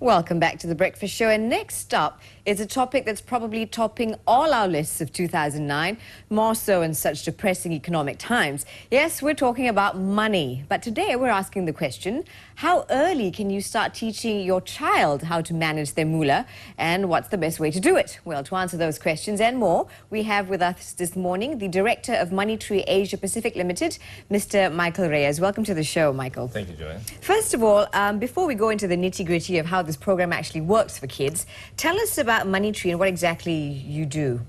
Welcome back to The Breakfast Show. And next up is a topic that's probably topping all our lists of 2009, more so in such depressing economic times. Yes, we're talking about money. But today we're asking the question, how early can you start teaching your child how to manage their moolah, and what's the best way to do it? Well, to answer those questions and more, we have with us this morning the Director of MoneyTree Asia Pacific Limited, Mr. Michael Reyes. Welcome to the show, Michael. Thank you, Joanne. First of all, before we go into the nitty-gritty of how this program actually works for kids, tell us about MoneyTree and what exactly you do.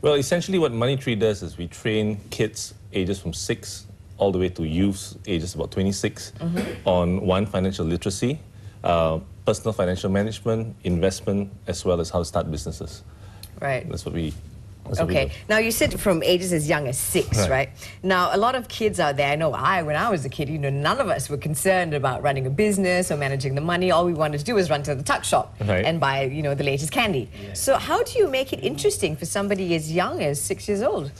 Well, essentially what MoneyTree does is we train kids ages from 6 all the way to youths ages about 26 on one, financial literacy, personal financial management, investment, as well as how to start businesses. Right. That's what we Okay. Now, you said from ages as young as 6, right? Now, a lot of kids out there, I know when I was a kid, none of us were concerned about running a business or managing the money. All we wanted to do was run to the tuck shop and buy, the latest candy. Yeah. So how do you make it interesting for somebody as young as 6 years old?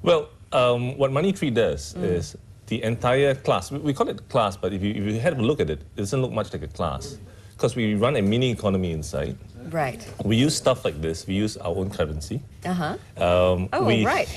Well, what MoneyTree does is the entire class, we call it a class, but if you have a look at it, it doesn't look much like a class, because we run a mini economy inside. Right. We use stuff like this. We use our own currency. Right.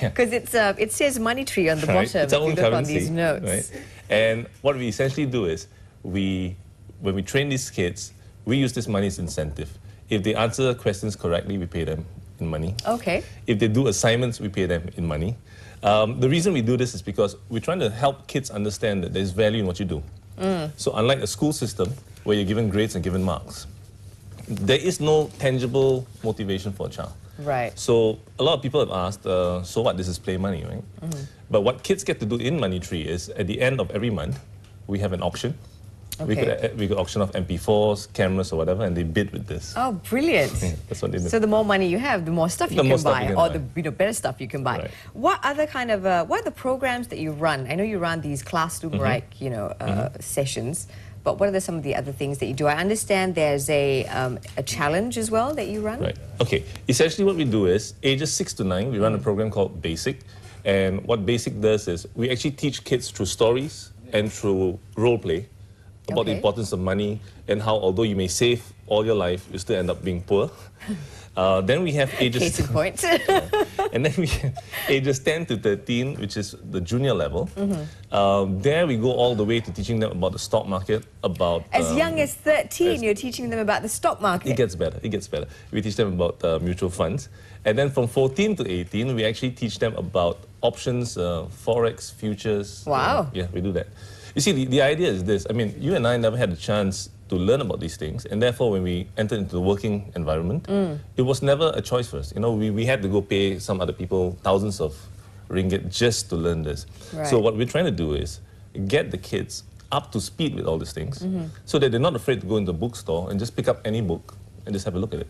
Because it says MoneyTree on the bottom. It's our own currency. On these notes. Right. And what we essentially do is, when we train these kids, we use this money as incentive. If they answer questions correctly, we pay them in money. Okay. If they do assignments, we pay them in money. The reason we do this is because we're trying to help kids understand that there's value in what you do. So unlike a school system where you're given grades and given marks, there is no tangible motivation for a child. Right. So a lot of people have asked, so what, this is play money, right? But what kids get to do in MoneyTree is, at the end of every month, we have an auction. Okay. We could auction off MP4s, cameras or whatever, and they bid with this. Oh, brilliant. That's what they do. So the more money you have, the more stuff you can buy, or the better stuff you can buy. Right. What other kind of, what are the programs that you run? I know you run these classroom-like, sessions, but what are some of the other things that you do? I understand there's a challenge as well that you run? Right. Okay. Essentially what we do is, ages 6 to 9, we run a program called Basic. And what Basic does is, we actually teach kids through stories and through role play about the importance of money and how, although you may save all your life, you still end up being poor. Then we have ages... Case in point. And then we have ages 10 to 13, which is the junior level. There we go all the way to teaching them about the stock market, about... As young as 13, you're teaching them about the stock market. It gets better, it gets better. We teach them about mutual funds. And then from 14 to 18, we actually teach them about options, forex, futures. Wow. Yeah, we do that. You see, the idea is this. I mean, you and I never had a chance to learn about these things, and therefore when we entered into the working environment, it was never a choice for us. We had to go pay some other people thousands of ringgit just to learn this. Right. So what we're trying to do is get the kids up to speed with all these things, so that they're not afraid to go into the bookstore and just pick up any book and just have a look at it.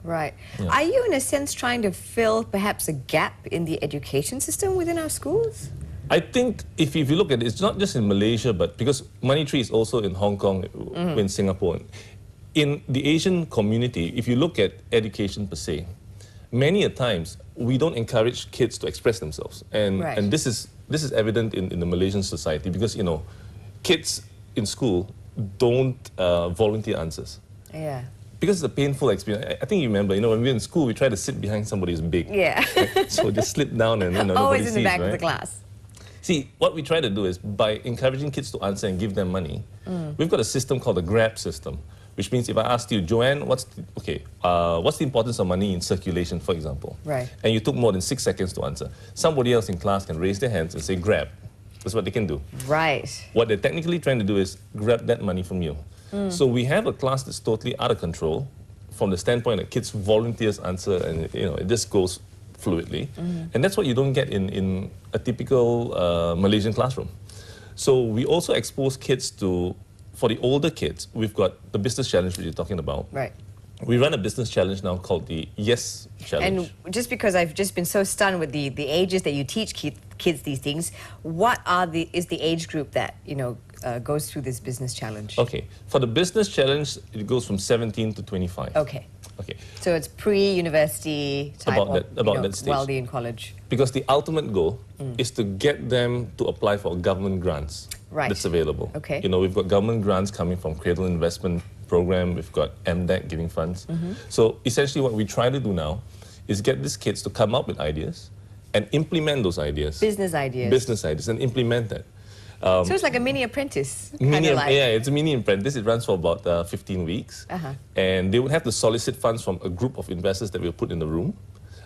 Right. Yeah. Are you, in a sense, trying to fill perhaps a gap in the education system within our schools? I think if you look at it, it's not just in Malaysia, but because MoneyTree is also in Hong Kong, in Singapore. In the Asian community, if you look at education per se, many a times we don't encourage kids to express themselves. And this is evident in the Malaysian society because, kids in school don't volunteer answers. Yeah. Because it's a painful experience. I think you remember, when we were in school, we tried to sit behind somebody who's big. Yeah. Right? So just slip down and nobody always sees, in the back right? of the class. See, what we try to do is, by encouraging kids to answer and give them money, we've got a system called the GRAB system, which means if I asked you, Joanne, what's the importance of money in circulation, for example? Right. And you took more than 6 seconds to answer. Somebody else in class can raise their hands and say, grab. That's what they can do. Right. What they're technically trying to do is grab that money from you. So we have a class that's totally out of control from the standpoint that kids volunteers answer and it just goes fluidly. And that's what you don't get in a typical Malaysian classroom. So we also expose kids to, for the older kids, we've got the business challenge which you're talking about. Right. We run a business challenge now called the Yes Challenge. And just because I've just been so stunned with the ages that you teach kids these things, what is the age group that, goes through this business challenge? Okay. For the business challenge, it goes from 17 to 25. Okay. Okay. So it's pre-university type about that stage. wealthy in college. Because the ultimate goal is to get them to apply for government grants that's available. Okay. We've got government grants coming from Cradle Investment program, we've got MDEC giving funds. So essentially what we try to do now is get these kids to come up with ideas and implement those ideas. Business ideas. Business ideas, and implement that. So it's like a mini apprentice. Yeah, it's a mini apprentice. It runs for about 15 weeks. And they would have to solicit funds from a group of investors that we'll put in the room.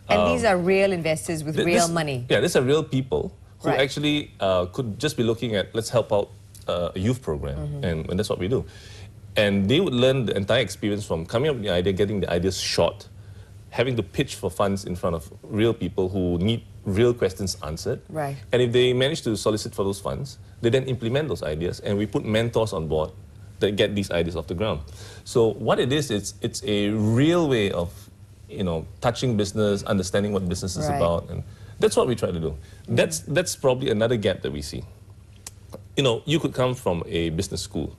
And these are real investors with real money. Yeah, these are real people who Right. actually could just be looking at, let's help out a youth program. And that's what we do. And they would learn the entire experience from coming up with the idea, getting the ideas shot, having to pitch for funds in front of real people who need real questions answered. Right. And if they manage to solicit for those funds, they then implement those ideas, and we put mentors on board that get these ideas off the ground. So what it is, it's a real way of, touching business, understanding what business is about, and that's what we try to do. That's probably another gap that we see. You could come from a business school,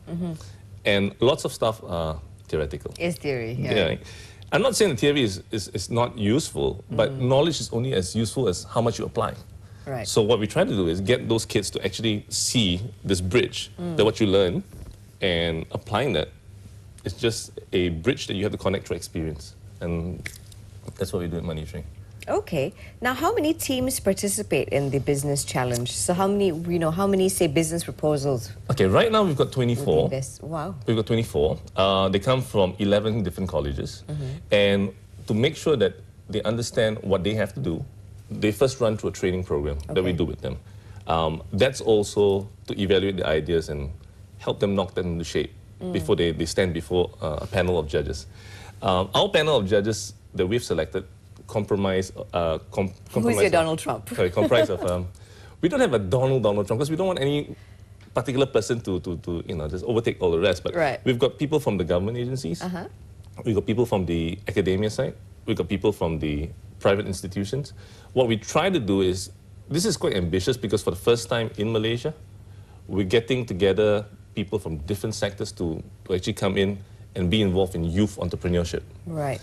and lots of stuff are theoretical. It's theory, Yeah. I'm not saying the theory is not useful, but knowledge is only as useful as how much you apply. Right. So what we try to do is get those kids to actually see this bridge, that what you learn, and applying that is just a bridge that you have to connect to experience. And that's what we do at MoneyTree. Okay. Now, how many teams participate in the business challenge? So how many, say, business proposals? Okay, right now we've got 24. Wow. We've got 24. They come from 11 different colleges. And to make sure that they understand what they have to do, they first run through a training program that we do with them. That's also to evaluate the ideas and help them knock them into shape before they stand before a panel of judges. Our panel of judges that we've selected comprise Who's your Donald Trump? Sorry, comprise of... we don't have a Donald Trump because we don't want any particular person to just overtake all the rest. But we've got people from the government agencies. We've got people from the academia side. We've got people from the private institutions. What we try to do is, this is quite ambitious because for the first time in Malaysia, we're getting together people from different sectors to actually come in and be involved in youth entrepreneurship. Right.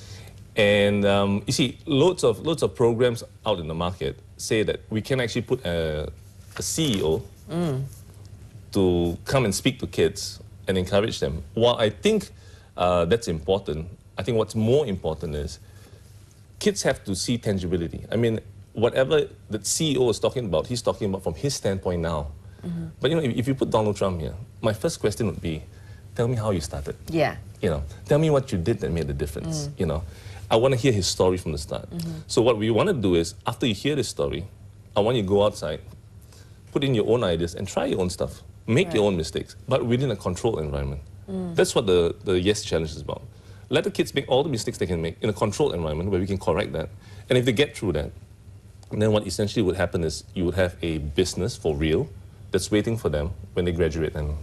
And you see, loads of programs out in the market say that we can actually put a CEO to come and speak to kids and encourage them. While I think that's important, I think what's more important is kids have to see tangibility. I mean, whatever the CEO is talking about, he's talking about from his standpoint now. But if you put Donald Trump here, my first question would be, tell me how you started. Yeah. Tell me what you did that made the difference. I want to hear his story from the start. So what we want to do is, after you hear this story, I want you to go outside, put in your own ideas and try your own stuff. Make your own mistakes, but within a controlled environment. That's what the YES Challenge is about. Let the kids make all the mistakes they can make in a controlled environment where we can correct that. And if they get through that, then what essentially would happen is you would have a business for real that's waiting for them when they graduate. And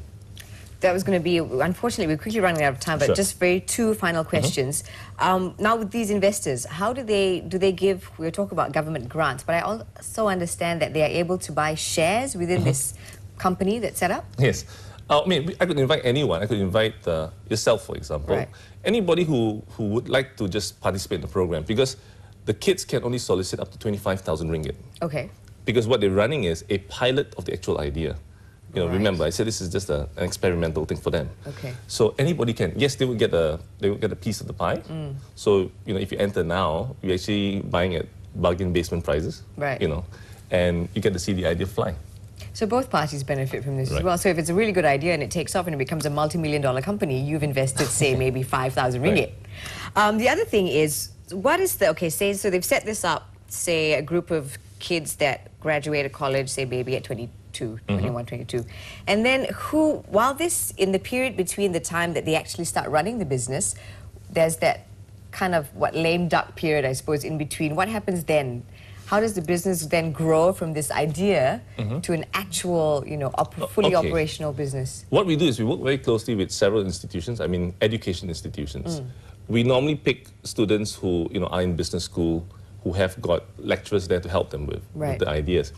that was going to be, unfortunately, we're quickly running out of time, but just two final questions. Now with these investors, how do they give, we'll talk about government grants, but I also understand that they are able to buy shares within this company that's set up? Yes. I mean, I could invite anyone. I could invite yourself, for example. Right. Anybody who would like to just participate in the program, because the kids can only solicit up to 25,000 ringgit. Okay. Because what they're running is a pilot of the actual idea. Remember, I said this is just an experimental thing for them. Okay. So anybody can. Yes, they will get a piece of the pie. So if you enter now, you're actually buying at bargain basement prices. Right. And you get to see the idea fly. So both parties benefit from this as well. So if it's a really good idea and it takes off and it becomes a multi-million-dollar company, you've invested, say, maybe 5,000 ringgit. The other thing is, what is so they've set this up, say, a group of kids that graduate college, say, maybe at 22, 21, 22. And then while in the period between the time that they actually start running the business, there's that kind of, lame duck period, I suppose, in between. What happens then? How does the business then grow from this idea to an actual, fully operational business? What we do is we work very closely with several institutions, education institutions. We normally pick students who, are in business school, who have got lecturers there to help them with the ideas.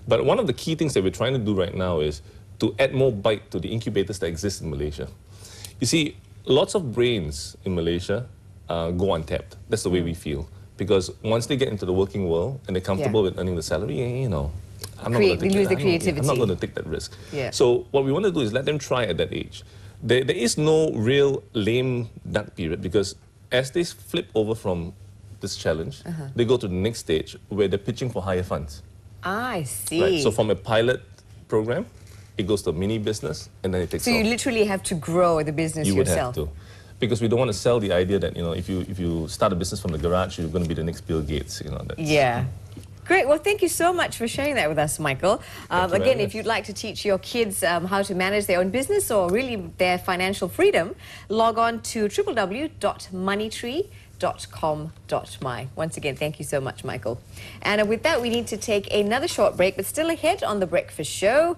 But one of the key things that we're trying to do right now is to add more bite to the incubators that exist in Malaysia. You see, lots of brains in Malaysia go untapped. That's the way we feel. Because once they get into the working world and they're comfortable with earning the salary, I'm not going to take that risk. So what we want to do is let them try at that age. there is no real lame duck period, because as they flip over from this challenge, they go to the next stage where they're pitching for higher funds. I see. Right. So from a pilot program, it goes to a mini business, and then it takes So off. you literally have to grow the business You would yourself. have to. Because we don't want to sell the idea that, you know, if you start a business from the garage, you're going to be the next Bill Gates, you know. That's, Yeah. Great. Well, thank you so much for sharing that with us, Michael. Again, if you'd like to teach your kids how to manage their own business or really their financial freedom, log on to www.moneytree.com.my. Once again, thank you so much, Michael. And with that, we need to take another short break, but still ahead on The Breakfast Show.